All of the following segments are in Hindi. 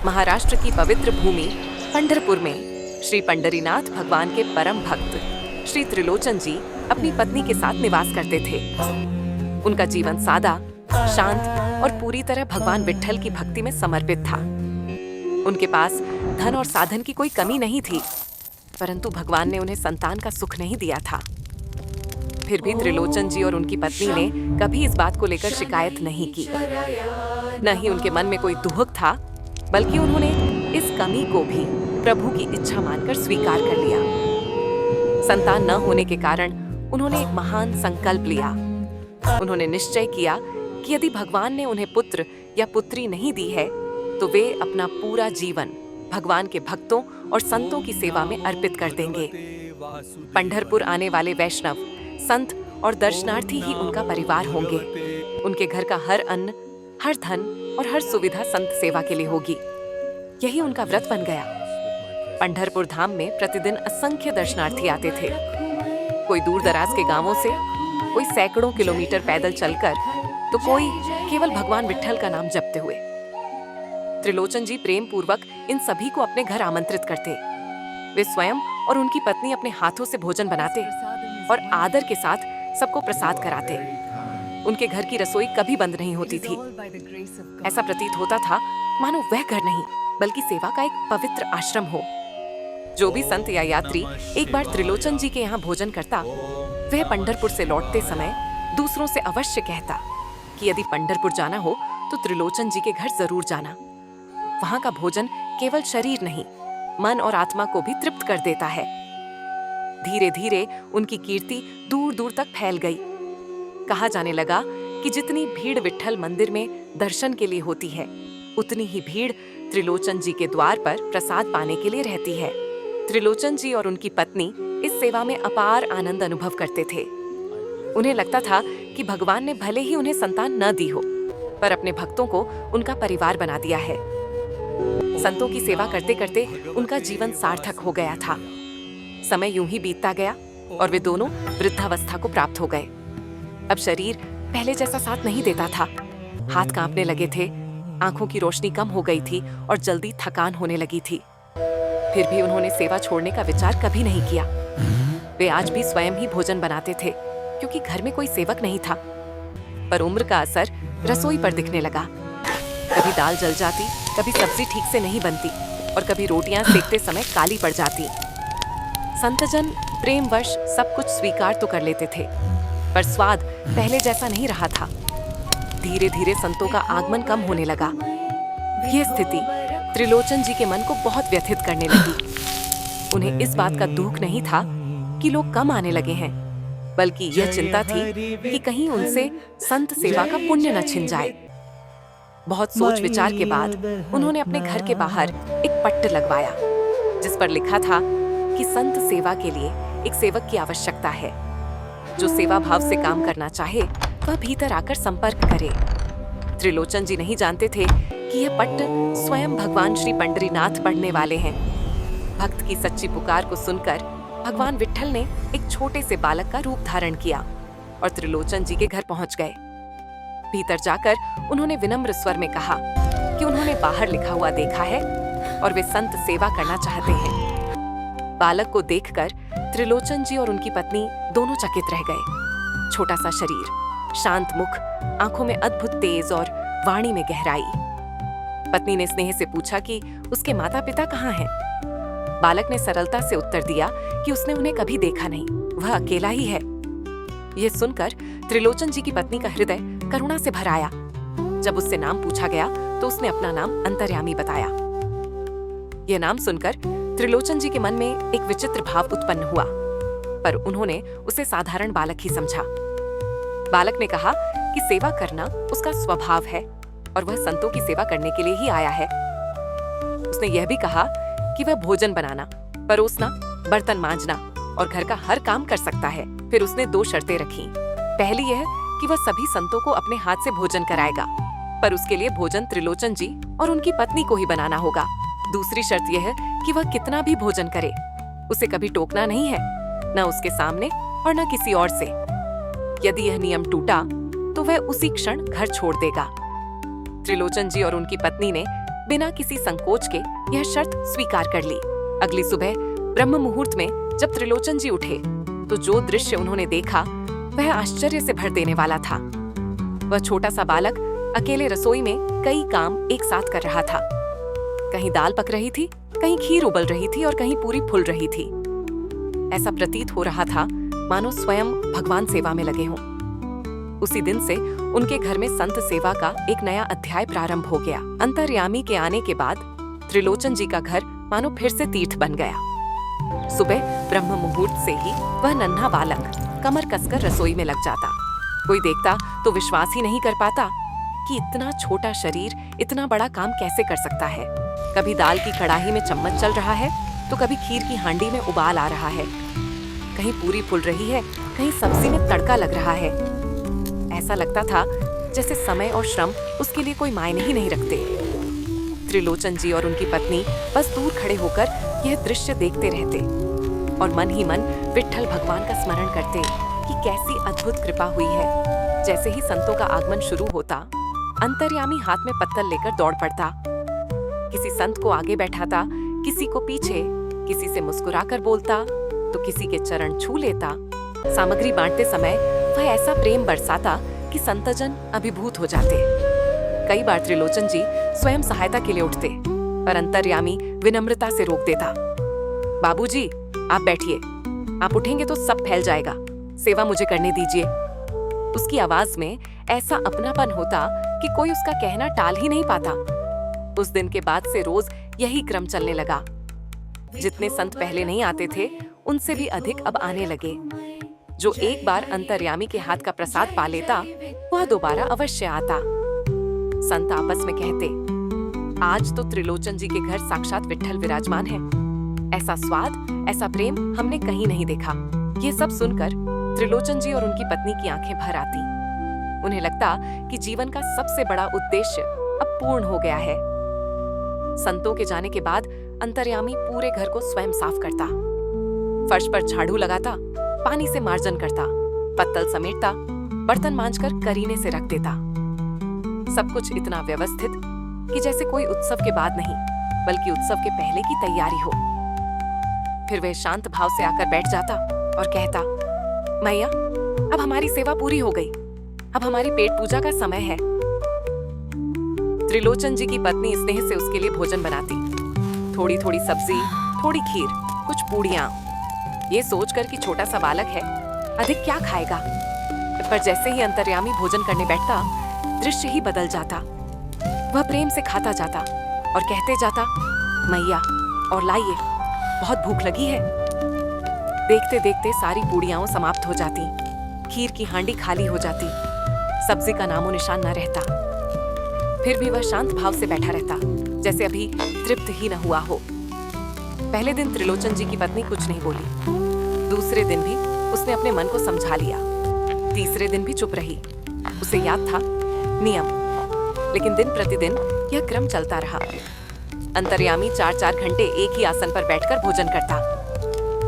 महाराष्ट्र की पवित्र भूमि पंढरपुर में श्री पंढरीनाथ भगवान के परम भक्त श्री त्रिलोचन जी अपनी पत्नी के साथ निवास करते थे। उनका जीवन सादा, शांत और पूरी तरह भगवान विट्ठल की भक्ति में समर्पित था। उनके पास धन और साधन की कोई कमी नहीं थी, परंतु भगवान ने उन्हें संतान का सुख नहीं दिया था। फिर भी त्रिलोचन जी और उनकी पत्नी ने कभी इस बात को लेकर शिकायत नहीं की। न ही उनके मन में कोई दुहक था, बल्कि उन्होंने इस कमी को भी प्रभु की इच्छा मानकर स्वीकार कर लिया। संतान न होने के कारण उन्होंने एक महान संकल्प लिया। उन्होंने निश्चय किया कि यदि भगवान ने उन्हें पुत्र या पुत्री नहीं दी है, तो वे अपना पूरा जीवन भगवान के भक्तों और संतों की सेवा में अर्पित कर देंगे। पंढरपुर आने वाले वैष्णव, संत और दर्शनार्थी ही उनका परिवार होंगे। उनके घर का हर अन्न, हर धन और हर सुविधा संत सेवा के लिए होगी। यही उनका व्रत बन गया। पंढरपुर धाम में प्रतिदिन असंख्य दर्शनार्थी आते थे। कोई दूर दराज के गांवों से, कोई सैकड़ों किलोमीटर पैदल चलकर, तो कोई केवल भगवान विट्ठल का नाम जपते हुए। त्रिलोचन जी प्रेम पूर्वक इन सभी को अपने घर आमंत्रित करते। वे स्वयं और उनकी पत्नी अपने हाथों से भोजन बनाते और आदर के साथ सबको प्रसाद कराते। उनके घर की रसोई कभी बंद नहीं होती थी। ऐसा प्रतीत होता था मानो वह घर नहीं, बल्कि सेवा का एक पवित्र आश्रम हो। जो भी संत या यात्री एक बार त्रिलोचन जी के यहाँ भोजन करता, वह पंढरपुर से लौटते समय दूसरों से अवश्य कहता कि यदि पंढरपुर जाना हो तो त्रिलोचन जी के घर जरूर जाना। वहाँ का भोजन केवल शरीर नहीं, मन और आत्मा को भी तृप्त कर देता है। धीरे धीरे उनकी कीर्ति दूर दूर तक फैल गई। कहा जाने लगा कि जितनी भीड़ विट्ठल मंदिर में दर्शन के लिए होती है, उतनी ही भीड़ त्रिलोचन जी के द्वार पर प्रसाद पाने के लिए रहती है। त्रिलोचन जी और उनकी पत्नी इस सेवा में अपार आनंद अनुभव करते थे। उन्हें लगता था कि भगवान ने भले ही उन्हें संतान न दी हो, पर अपने भक्तों को उनका परिवार बना दिया है। संतों की सेवा करते करते उनका जीवन सार्थक हो गया था। समय यूं ही बीतता गया और वे दोनों वृद्धावस्था को प्राप्त हो गए। अब शरीर पहले जैसा साथ नहीं देता था। हाथ कांपने लगे थे, आंखों की रोशनी कम हो गई थी और जल्दी थकान होने लगी थी। फिर भी उन्होंने सेवा छोड़ने का विचार कभी नहीं किया। वे आज भी स्वयं ही भोजन बनाते थे, क्योंकि घर में कोई सेवक नहीं था। पर उम्र का असर रसोई पर दिखने लगा। कभी दाल जल जाती, कभी सब्जी ठीक से नहीं बनती और कभी रोटियां सेकते समय काली पड़ जाती। संतजन प्रेमवश सब कुछ स्वीकार तो कर लेते थे, पर स्वाद पहले जैसा नहीं रहा था। धीरे धीरे संतों का आगमन कम होने लगा। यह स्थिति त्रिलोचन जी के मन को बहुत व्यथित करने लगी। उन्हें इस बात का दुख नहीं था कि लोग कम आने लगे हैं, बल्कि यह चिंता थी कि कहीं उनसे संत सेवा का पुण्य न छिन जाए। बहुत सोच विचार के बाद उन्होंने अपने घर के बाहर एक पट्ट लगवाया, जिस पर लिखा था कि संत सेवा के लिए एक सेवक की आवश्यकता है। जो सेवा भाव से काम करना चाहे, वह भीतर आकर संपर्क करे। त्रिलोचन जी नहीं जानते थे कि यह पट्ट स्वयं भगवान श्री पंढरीनाथ पढ़ने वाले हैं। भक्त की सच्ची पुकार को सुनकर भगवान विट्ठल ने एक छोटे से बालक का रूप धारण किया और त्रिलोचन जी के घर पहुंच गए। भीतर जाकर उन्होंने विनम्र स्वर में कहा कि उन्होंने बाहर लिखा हुआ देखा है और वे संत सेवा करना चाहते हैं। बालक को देखकर त्रिलोचन जी और उनकी पत्नी दोनों चकित रह गए। छोटा सा शरीर, शांत मुख, आंखों में अद्भुत तेज और वाणी में गहराई। पत्नी ने स्नेह से पूछा कि उसके माता पिता कहाँ हैं। बालक ने सरलता से उत्तर दिया कि उसने उन्हें कभी देखा नहीं, वह अकेला ही है। यह सुनकर त्रिलोचन जी की पत्नी का हृदय करुणा से भर आया। जब उससे नाम पूछा गया तो उसने अपना नाम अंतर्यामी बताया। यह नाम सुनकर त्रिलोचन जी के मन में एक विचित्र भाव उत्पन्न हुआ, पर उन्होंने उसे साधारण बालक ही समझा। बालक ने कहा कि सेवा करना उसका स्वभाव है और वह संतों की सेवा करने के लिए ही आया है। उसने यह भी कहा कि वह भोजन बनाना, परोसना, बर्तन मांजना और घर का हर काम कर सकता है। फिर उसने 2 शर्तें रखी। पहली यह कि वह सभी संतों को अपने हाथ से भोजन कराएगा, पर उसके लिए भोजन त्रिलोचन जी और उनकी पत्नी को ही बनाना होगा। दूसरी शर्त यह कि वह कितना भी भोजन करे, उसे कभी टोकना नहीं है, न उसके सामने और न किसी और से। यदि यह नियम टूटा तो वह उसी क्षण घर छोड़ देगा। त्रिलोचन जी और उनकी पत्नी ने बिना किसी संकोच के यह शर्त स्वीकार कर ली। अगली सुबह ब्रह्म मुहूर्त में जब त्रिलोचन जी उठे तो जो दृश्य उन्होंने देखा वह आश्चर्य से भर देने वाला था। वह छोटा सा बालक अकेले रसोई में कई काम एक साथ कर रहा था। कहीं दाल पक रही थी, कहीं खीर उबल रही थी और कहीं पूरी फूल रही थी। ऐसा प्रतीत हो रहा था मानो स्वयं भगवान सेवा में लगे हों। उसी दिन से उनके घर में संत सेवा का एक नया अध्याय प्रारंभ हो गया। अंतर्यामी के आने के बाद त्रिलोचन जी का घर मानो फिर से तीर्थ बन गया। सुबह ब्रह्म मुहूर्त से ही वह नन्हा बालक कमर कसकर रसोई में लग जाता। कोई देखता तो विश्वास ही नहीं कर पाता कि इतना छोटा शरीर इतना बड़ा काम कैसे कर सकता है। कभी दाल की कढ़ाई में चम्मच चल रहा है तो कभी खीर की हांडी में उबाल आ रहा है, कहीं पूरी फूल रही है, कहीं सब्जी में तड़का लग रहा है। ऐसा लगता था जैसे समय और श्रम उसके लिए कोई मायने ही नहीं रखते। त्रिलोचन जी और उनकी पत्नी बस दूर खड़े होकर यह दृश्य देखते रहते और मन ही मन विट्ठल भगवान का स्मरण करते कि कैसी अद्भुत कृपा हुई है। जैसे ही संतों का आगमन शुरू होता, अंतर्यामी हाथ में पत्तल लेकर दौड़ पड़ता, किसी संत को आगे बैठाता, किसी को पीछे, किसी से मुस्कुराकर बोलता तो किसी के चरण छू लेता। सामग्री बांटते समय वह ऐसा प्रेम बरसाता कि संतजन अभिभूत हो जाते। कई बार त्रिलोचन जी स्वयं सहायता के लिए उठते, पर अंतर्यामी विनम्रता से रोक देता। बाबूजी, आप बैठिए, आप उठेंगे तो सब फैल जाएगा, सेवा मुझे करने दीजिए। उसकी आवाज में ऐसा अपनापन होता कि कोई उसका कहना टाल ही नहीं पाता। उस दिन के बाद से रोज यही क्रम चलने लगा। जितने संत पहले नहीं आते थे, उनसे भी अधिक अब आने लगे। जो एक बार अंतर्यामी के हाथ का प्रसाद पा लेता, वह दोबारा अवश्य आता। संत आपस में कहते, आज तो त्रिलोचन जी के घर साक्षात विट्ठल विराजमान है। ऐसा स्वाद, ऐसा प्रेम हमने कहीं नहीं देखा। ये सब सुनकर त्रिलोचन जी और उनकी पत्नी की आंखें भर आती। उन्हें लगता कि जीवन का सबसे बड़ा उद्देश्य अब पूर्ण हो गया है। संतों के जाने के बाद अंतर्यामी पूरे घर को स्वयं साफ करता, फर्श पर झाड़ू लगाता, पानी से मार्जन करता, पत्तल समेटता, बर्तन मांजकर करीने से रख देता। सब कुछ इतना व्यवस्थित कि जैसे कोई उत्सव के बाद नहीं, बल्कि उत्सव के पहले की तैयारी हो। फिर वह शांत भाव से आकर बैठ जाता और कहता, मैया, अब हमारी सेवा पूरी हो गई, अब हमारी पेट पूजा का समय है। त्रिलोचन जी की पत्नी स्नेह से उसके लिए भोजन बनाती, थोड़ी थोड़ी सब्जी, थोड़ी खीर, कुछ पूड़ियां। ये सोचकर कि छोटा सा बालक है, अधिक क्या खाएगा। पर जैसे ही अंतर्यामी भोजन करने बैठता, दृश्य ही बदल जाता। वह प्रेम से खाता जाता और कहते जाता, मैया और लाइए, बहुत भूख लगी है। देखते देखते सारी पूड़ियां समाप्त हो जाती, खीर की हांडी खाली हो जाती, सब्जी का नामो निशान न रहता। फिर भी वह शांत भाव से बैठा रहता, जैसे अभी तृप्त ही न हुआ हो। पहले दिन त्रिलोचन जी की पत्नी कुछ नहीं बोली, दूसरे दिन भी उसने अपने मन को समझा लिया, तीसरे दिन भी चुप रही। उसे याद था नियम, लेकिन दिन प्रतिदिन यह क्रम चलता रहा। अंतर्यामी 4-4 घंटे एक ही आसन पर बैठकर भोजन करता।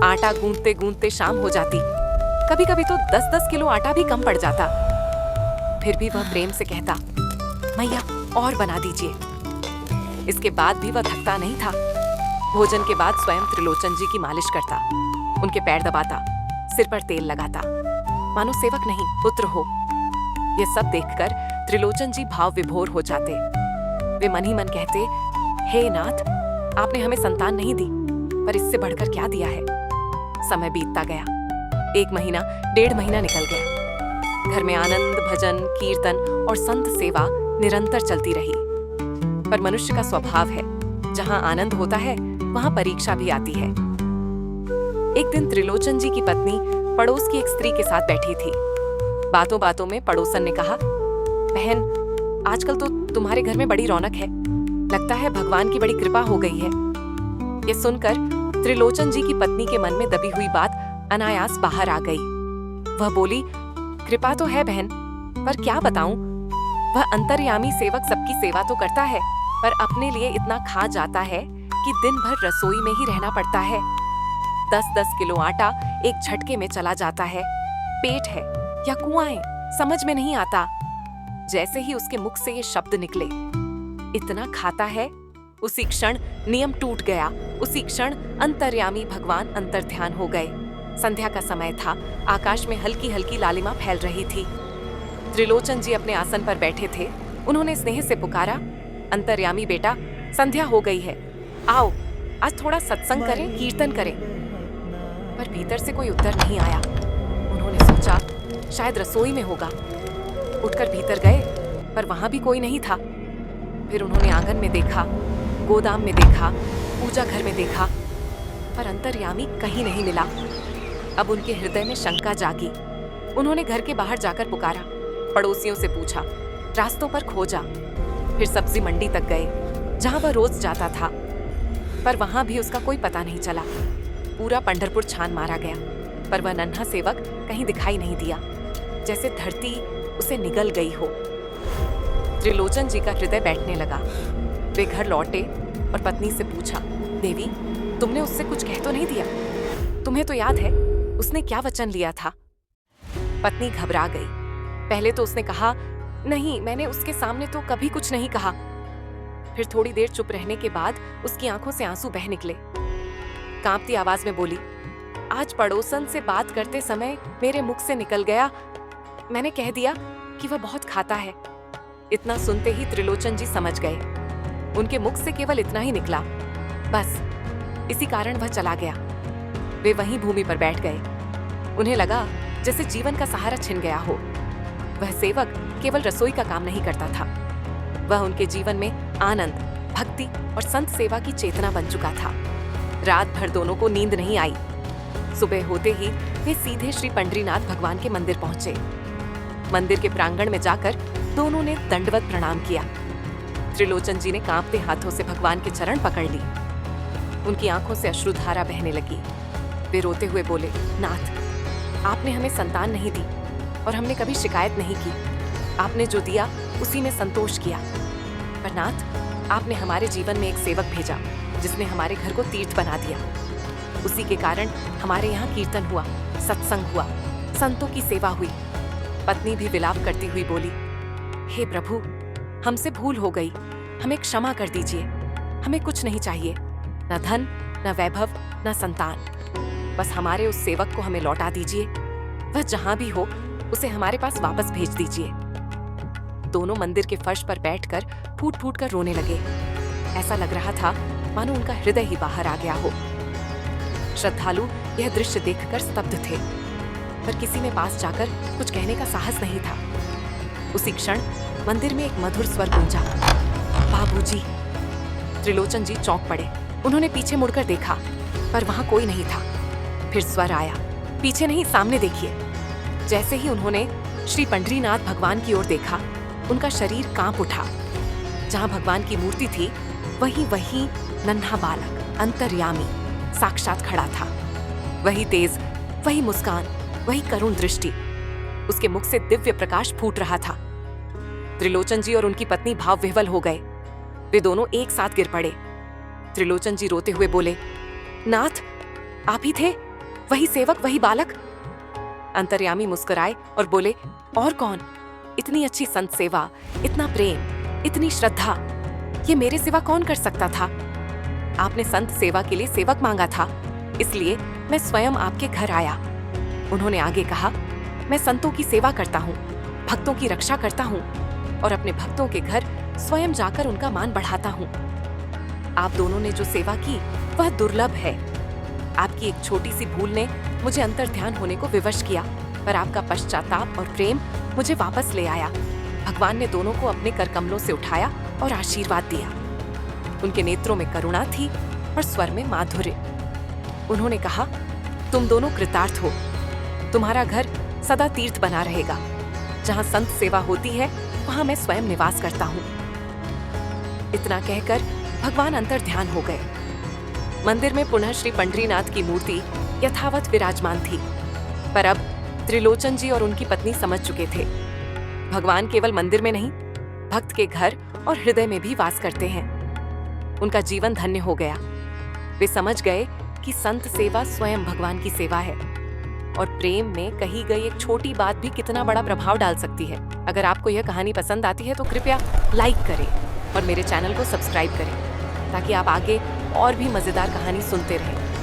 आटा गूंथते गूंथते शाम हो जाती, कभी कभी तो 10-10 किलो आटा भी कम पड़ जाता। फिर भी वह प्रेम से कहता, मैया और बना दीजिए। इसके बाद भी वह थकता नहीं था। भोजन के बाद स्वयं त्रिलोचन जी की मालिश करता, उनके पैर दबाता, सिर पर तेल लगाता, मानो सेवक नहीं पुत्र हो। यह सब देखकर त्रिलोचन जी भाव विभोर हो जाते। वे मन ही मन कहते, हे नाथ, आपने हमें संतान नहीं दी, पर इससे बढ़कर क्या दिया है। समय बीतता गया, 1 महीना, 1.5 महीना निकल गया। घर में आनंद, भजन, कीर्तन और संत सेवा निरंतर चलती रही। पर मनुष्य का स्वभाव है, जहां आनंद होता है वहां परीक्षा भी आती है। एक दिन त्रिलोचन जी की पत्नी पड़ोस की एक स्त्री के साथ बैठी थी। बातों बातों में पड़ोसन ने कहा, बहन, आजकल तो तुम्हारे घर में बड़ी रौनक है, लगता है भगवान की बड़ी कृपा हो गई है। ये सुनकर त्रिलोचन जी की पत्नी के मन में दबी हुई बात अनायास बाहर आ गई। वह बोली, कृपा तो है बहन, पर क्या बताऊं, वह अंतर्यामी सेवक सबकी सेवा तो करता है, पर अपने लिए इतना खा जाता है कि दिन भर रसोई में ही रहना पड़ता है। 10-10 किलो आटा एक झटके में चला जाता है। पेट है या कुआं है, समझ में नहीं आता। जैसे ही उसके मुख से ये शब्द निकले, इतना खाता है उसी क्षण नियम टूट गया। उसी क्षण अंतर्यामी भगवान अंतर्ध्यान हो गए। संध्या का समय था। आकाश में हल्की हल्की लालिमा फैल रही थी। त्रिलोचन जी अपने आसन पर बैठे थे। उन्होंने स्नेह से पुकारा, अंतर्यामी बेटा, संध्या हो गई है, आओ आज थोड़ा सत्संग करें, कीर्तन करें। पर भीतर से कोई उत्तर नहीं आया। उन्होंने सोचा शायद रसोई में होगा। उठकर भीतर गए, पर वहां भी कोई नहीं था। फिर उन्होंने आंगन में देखा, गोदाम में देखा, पूजा घर में देखा, पर अंतर्यामी कहीं नहीं मिला। अब उनके हृदय में शंका जागी। उन्होंने घर के बाहर जाकर पुकारा, पड़ोसियों से पूछा, रास्तों पर खोजा। फिर सब्जी मंडी तक गए, जहां वह रोज जाता था, पर वहां भी उसका कोई पता नहीं चला। पूरा पंढरपुर छान मारा गया, पर वह नन्हा सेवक कहीं दिखाई नहीं दिया, जैसे धरती उसे निगल गई हो। त्रिलोचन जी का हृदय बैठने लगा। वे घर लौटे और पत्नी से पूछा, देवी, तुमने उससे कुछ कह तो नहीं दिया? तुम्हें तो याद है उसने क्या वचन लिया था? पत्नी घबरा गई। पहले तो उसने कहा, नहीं, मैंने उसके सामने तो कभी कुछ नहीं कहा। फिर थोड़ी देर चुप रहने के बाद उसकी आंखों से आंसू बह निकले। कांपती आवाज में बोली, आज पड़ोसन से बात करते समय मेरे मुख से निकल गया, मैंने कह दिया कि वह बहुत खाता है। इतना सुनते ही त्रिलोचन जी समझ गए। उनके मुख से केवल इतना ही निकला, बस इसी कारण वह चला गया। वे वहीं भूमि पर बैठ गए। उन्हें लगा जैसे जीवन का सहारा छिन गया हो। वह सेवक केवल रसोई का काम नहीं करता था, वह उनके जीवन में आनंद, भक्ति और संत सेवा की चेतना बन चुका था। रात भर दोनों को नींद नहीं आई। सुबह होते ही वे सीधे श्री पंडरीनाथ भगवान के मंदिर पहुंचे। मंदिर के प्रांगण में जाकर दोनों ने दंडवत प्रणाम किया। त्रिलोचन जी ने कांपते हाथों से भगवान के चरण पकड़ ली। उनकी आंखों से अश्रुधारा बहने लगी। वे रोते हुए बोले, नाथ, आपने हमें संतान नहीं दी और हमने कभी शिकायत नहीं की। आपने जो दिया उसी में संतोष किया। पर नाथ, आपने हमारे जीवन में एक सेवक भेजा जिसने हमारे घर को तीर्थ बना दिया। उसी के कारण हमारे यहाँ कीर्तन हुआ, सत्संग हुआ, संतों की सेवा हुई। पत्नी भी विलाप करती हुई बोली, हे प्रभु, हमसे भूल हो गई, हमें क्षमा कर दीजिए। हमें कुछ नहीं चाहिए, न धन, न वैभव, न संतान। बस हमारे उस सेवक को हमें लौटा दीजिए। वह जहां भी हो उसे हमारे पास वापस भेज दीजिए। दोनों मंदिर के फर्श पर बैठकर फूट फूट कर रोने लगे। ऐसा लग रहा था मानो उनका हृदय ही बाहर आ गया हो। श्रद्धालु यह दृश्य देखकर स्तब्ध थे, पर किसी में पास जाकर कुछ कहने का साहस नहीं था। उसी क्षण मंदिर में एक मधुर स्वर गूंजा, बाबूजी। त्रिलोचन जी चौंक पड़े। उन्होंने पीछे मुड़कर देखा, पर वहां कोई नहीं था। फिर स्वर आया, पीछे नहीं, सामने देखिए। जैसे ही उन्होंने श्री पंडरीनाथ भगवान की ओर देखा, उनका शरीर कांप उठा। जहां भगवान की मूर्ति थी, वही नन्हा बालक अंतर्यामी साक्षात खड़ा था। वही तेज, वही मुस्कान, वही करुण दृष्टि। उसके मुख से दिव्य प्रकाश फूट रहा था। त्रिलोचन जी और उनकी पत्नी भाव विह्वल हो गए। वे दोनों एक साथ गिर पड़े। त्रिलोचन जी रोते हुए बोले, नाथ, आप ही थे, वही सेवक, वही बालक। अंतर्यामी मुस्कुराए और बोले, और कौन? इतनी अच्छी संत सेवा, इतना प्रेम, इतनी श्रद्धा, ये मेरे सिवा कौन कर सकता था? आपने संत सेवा के लिए सेवक मांगा था, इसलिए मैं स्वयं आपके घर आया। उन्होंने आगे कहा, मैं संतों की सेवा करता हूँ, भक्तों की रक्षा करता हूँ और अपने भक्तों के घर स्वयं जाकर उनका मान बढ़ाता हूँ। आप दोनों ने जो सेवा की वह दुर्लभ है। आपकी एक छोटी सी भूल ने मुझे अंतर्ध्यान होने को विवश किया, पर आपका पश्चाताप और प्रेम मुझे वापस ले आया। भगवान ने दोनों को अपने कर कमलों से उठाया और आशीर्वाद दिया। उनके नेत्रों में करुणा थी और स्वर में माधुर्य। उन्होंने कहा, तुम दोनों कृतार्थ हो। तुम्हारा घर सदा तीर्थ बना रहेगा। जहाँ संत सेवा होती है वहाँ मैं स्वयं निवास करता हूँ। इतना कहकर भगवान अंतर्ध्यान हो गए। मंदिर में पुनः श्री पंडरीनाथ की मूर्ति यथावत विराजमान थी, पर अब त्रिलोचन जी और उनकी पत्नी समझ चुके थे, भगवान केवल मंदिर में नहीं, भक्त के घर और हृदय में भी वास करते हैं। उनका जीवन धन्य हो गया। वे समझ गए कि संत सेवा स्वयं भगवान की सेवा है और प्रेम में कही गई एक छोटी बात भी कितना बड़ा प्रभाव डाल सकती है। अगर आपको यह कहानी पसंद आती है तो कृपया लाइक करें और मेरे चैनल को सब्सक्राइब करें ताकि आप आगे और भी मजेदार कहानी सुनते रहें।